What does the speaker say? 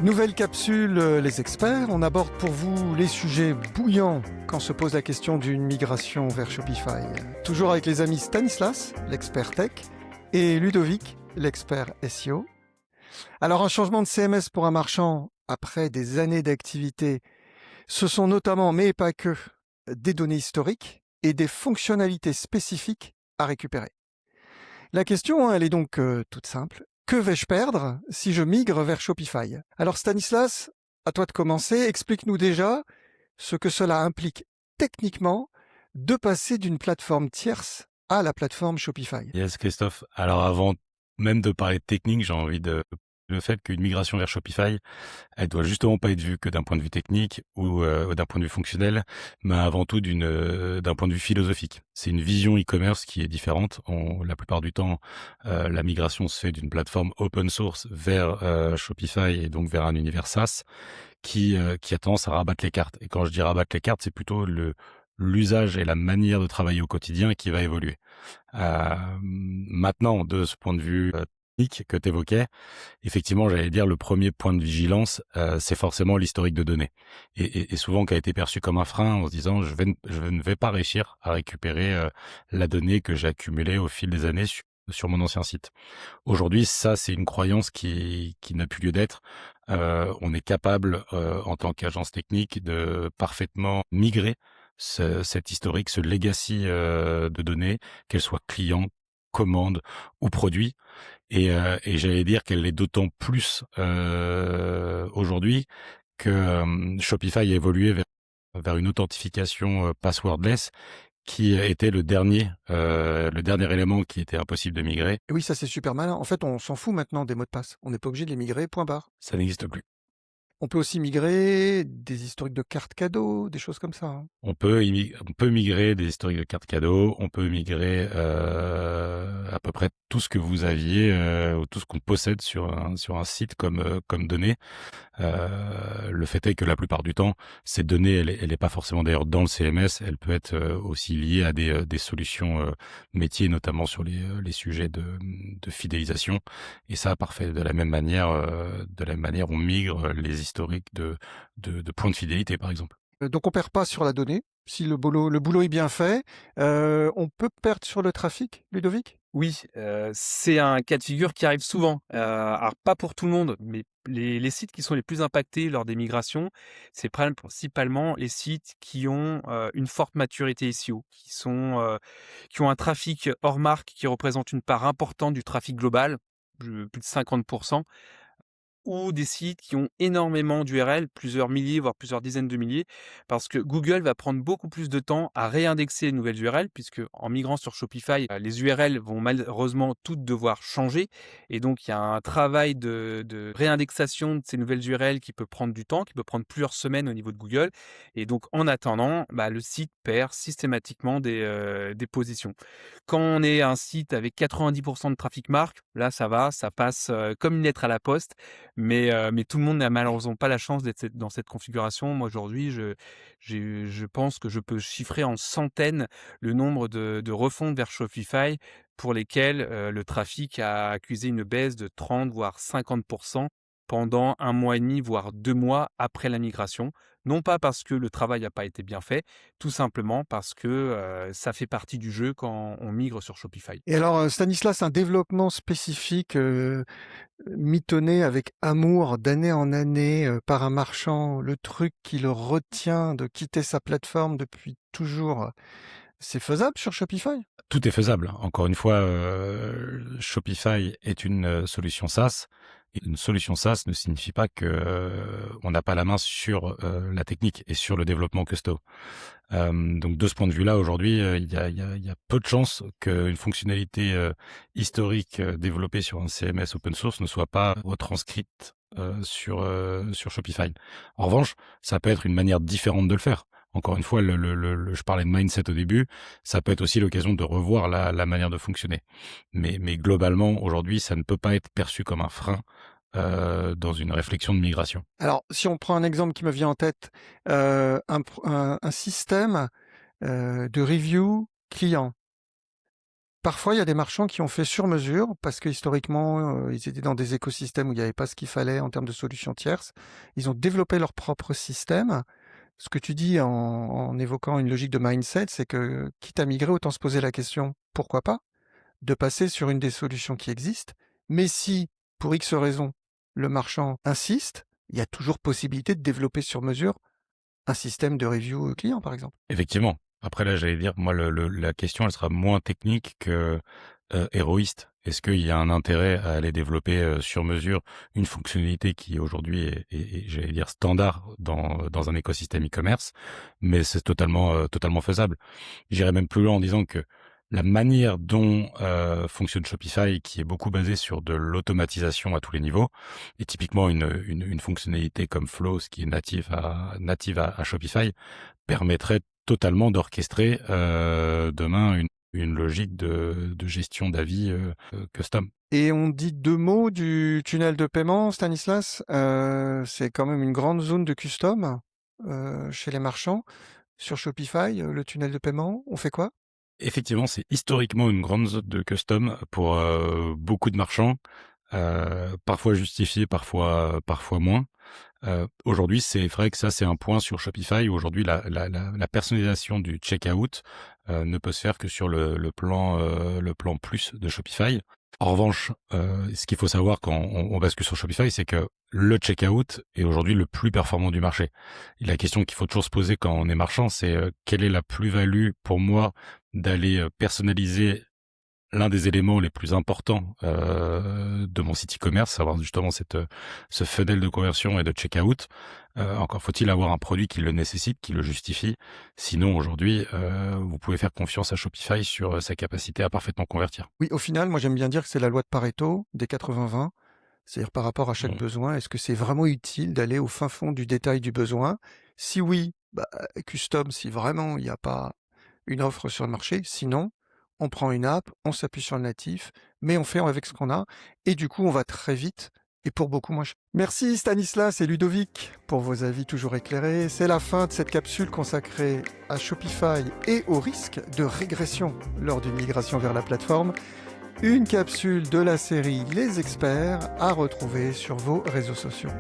Nouvelle capsule, les experts. On aborde pour vous les sujets bouillants quand se pose la question d'une migration vers Shopify. Toujours avec les amis Stanislas, l'expert tech, et Ludovic, l'expert SEO. Alors un changement de CMS pour un marchand après des années d'activité, ce sont notamment, mais pas que, des données historiques et des fonctionnalités spécifiques à récupérer. La question, elle est donc toute simple. Que vais-je perdre si je migre vers Shopify? Alors Stanislas, à toi de commencer. Explique-nous déjà ce que cela implique techniquement de passer d'une plateforme tierce à la plateforme Shopify. Yes, Christophe. Alors avant même de parler de technique, j'ai envie de le fait qu'une migration vers Shopify, elle doit justement pas être vue que d'un point de vue technique ou d'un point de vue fonctionnel, mais avant tout d'un point de vue philosophique. C'est une vision e-commerce qui est différente. La plupart du temps, la migration se fait d'une plateforme open source vers Shopify et donc vers un univers SaaS qui a tendance à rabattre les cartes. Et quand je dis rabattre les cartes, c'est plutôt l'usage et la manière de travailler au quotidien qui va évoluer. Maintenant, de ce point de vue technique que tu évoquais, effectivement, j'allais dire le premier point de vigilance, c'est forcément l'historique de données. Et souvent qui a été perçu comme un frein en se disant je ne vais pas réussir à récupérer la donnée que j'ai accumulée au fil des années sur mon ancien site. Aujourd'hui, ça, c'est une croyance qui n'a plus lieu d'être. On est capable, en tant qu'agence technique, de parfaitement migrer cet historique, ce legacy de données, qu'elles soient clients, commandes ou produits. Et j'allais dire qu'elle l'est d'autant plus aujourd'hui que Shopify a évolué vers une authentification passwordless qui était le dernier élément qui était impossible de migrer. Et oui, ça c'est super malin. En fait, on s'en fout maintenant des mots de passe. On n'est pas obligé de les migrer, point barre. Ça n'existe plus. On peut aussi migrer des historiques de cartes cadeaux, des choses comme ça, hein. On peut migrer des historiques de cartes cadeaux, on peut migrer à peu près tout ce que vous aviez, ou tout ce qu'on possède sur un site comme données. Le fait est que la plupart du temps, cette donnée, elle est pas forcément d'ailleurs dans le CMS, elle peut être aussi liée à des solutions métiers, notamment sur les sujets de fidélisation. Et ça, parfait. De la même manière, on migre les historiques de points de fidélité, par exemple. Donc on perd pas sur la donnée. Si le boulot est bien fait, on peut perdre sur le trafic, Ludovic? Oui, c'est un cas de figure qui arrive souvent. Alors pas pour tout le monde, mais les sites qui sont les plus impactés lors des migrations, c'est principalement les sites qui ont, une forte maturité SEO, qui ont un trafic hors marque qui représente une part importante du trafic global, plus de 50, ou des sites qui ont énormément d'URL, plusieurs milliers, voire plusieurs dizaines de milliers, parce que Google va prendre beaucoup plus de temps à réindexer les nouvelles URL, puisque en migrant sur Shopify, les URL vont malheureusement toutes devoir changer. Et donc, il y a un travail de réindexation de ces nouvelles URL qui peut prendre du temps, qui peut prendre plusieurs semaines au niveau de Google. Et donc, en attendant, le site perd systématiquement des positions. Quand on est un site avec 90% de trafic marque, là, ça va, ça passe comme une lettre à la poste. Mais tout le monde n'a malheureusement pas la chance d'être dans cette configuration. Moi, aujourd'hui, je pense que je peux chiffrer en centaines le nombre de refontes vers Shopify pour lesquelles le trafic a accusé une baisse de 30 voire 50% pendant 1 mois et demi, voire 2 mois après la migration. Non pas parce que le travail n'a pas été bien fait, tout simplement parce que ça fait partie du jeu quand on migre sur Shopify. Et alors, Stanislas, un développement spécifique, mitonné avec amour d'année en année, par un marchand, le truc qui le retient de quitter sa plateforme depuis toujours, c'est faisable sur Shopify? Tout est faisable. Encore une fois, Shopify est une solution SaaS. Et une solution SaaS ne signifie pas que on n'a pas la main sur la technique et sur le développement custo. Donc de ce point de vue-là, aujourd'hui, il y a peu de chances qu'une fonctionnalité historique développée sur un CMS open source ne soit pas retranscrite sur Shopify. En revanche, ça peut être une manière différente de le faire. Encore une fois, je parlais de mindset au début, ça peut être aussi l'occasion de revoir la manière de fonctionner. Mais globalement, aujourd'hui, ça ne peut pas être perçu comme un frein dans une réflexion de migration. Alors, si on prend un exemple qui me vient en tête, un système de review client. Parfois, il y a des marchands qui ont fait sur mesure parce que historiquement, ils étaient dans des écosystèmes où il n'y avait pas ce qu'il fallait en termes de solutions tierces. Ils ont développé leur propre système. Ce que tu dis en évoquant une logique de mindset, c'est que quitte à migrer, autant se poser la question, pourquoi pas, de passer sur une des solutions qui existent. Mais si, pour X raisons, le marchand insiste, il y a toujours possibilité de développer sur mesure un système de review client, par exemple. Effectivement. Après là, j'allais dire, moi, la question, elle sera moins technique que héroïste. Est-ce qu'il y a un intérêt à aller développer sur mesure une fonctionnalité qui aujourd'hui est, j'allais dire, standard dans un écosystème e-commerce, mais c'est totalement faisable. J'irais même plus loin en disant que la manière dont fonctionne Shopify, qui est beaucoup basée sur de l'automatisation à tous les niveaux, et typiquement une fonctionnalité comme Flow, ce qui est native à Shopify, permettrait totalement d'orchestrer demain une logique de gestion d'avis custom. Et on dit 2 mots du tunnel de paiement, Stanislas. C'est quand même une grande zone de custom chez les marchands. Sur Shopify, le tunnel de paiement, on fait quoi? Effectivement, c'est historiquement une grande zone de custom pour beaucoup de marchands, parfois justifié, parfois moins. Aujourd'hui, c'est vrai que ça, c'est un point sur Shopify où aujourd'hui la personnalisation du checkout ne peut se faire que sur le plan plus de Shopify. En revanche, ce qu'il faut savoir quand on bascule sur Shopify, c'est que le checkout est aujourd'hui le plus performant du marché. Et la question qu'il faut toujours se poser quand on est marchand, c'est quelle est la plus-value pour moi d'aller personnaliser l'un des éléments les plus importants de mon site e-commerce, savoir justement ce funnel de conversion et de checkout. Encore faut-il avoir un produit qui le nécessite, qui le justifie. Sinon, aujourd'hui, vous pouvez faire confiance à Shopify sur sa capacité à parfaitement convertir. Oui, au final, moi j'aime bien dire que c'est la loi de Pareto des 80-20. C'est-à-dire par rapport à chaque Mmh. besoin, est-ce que c'est vraiment utile d'aller au fin fond du détail du besoin? Si oui, custom, si vraiment il n'y a pas une offre sur le marché. Sinon, on prend une app, on s'appuie sur le natif, mais on fait avec ce qu'on a. Et du coup, on va très vite et pour beaucoup moins cher. Merci Stanislas et Ludovic pour vos avis toujours éclairés. C'est la fin de cette capsule consacrée à Shopify et au risque de régression lors d'une migration vers la plateforme. Une capsule de la série Les Experts à retrouver sur vos réseaux sociaux.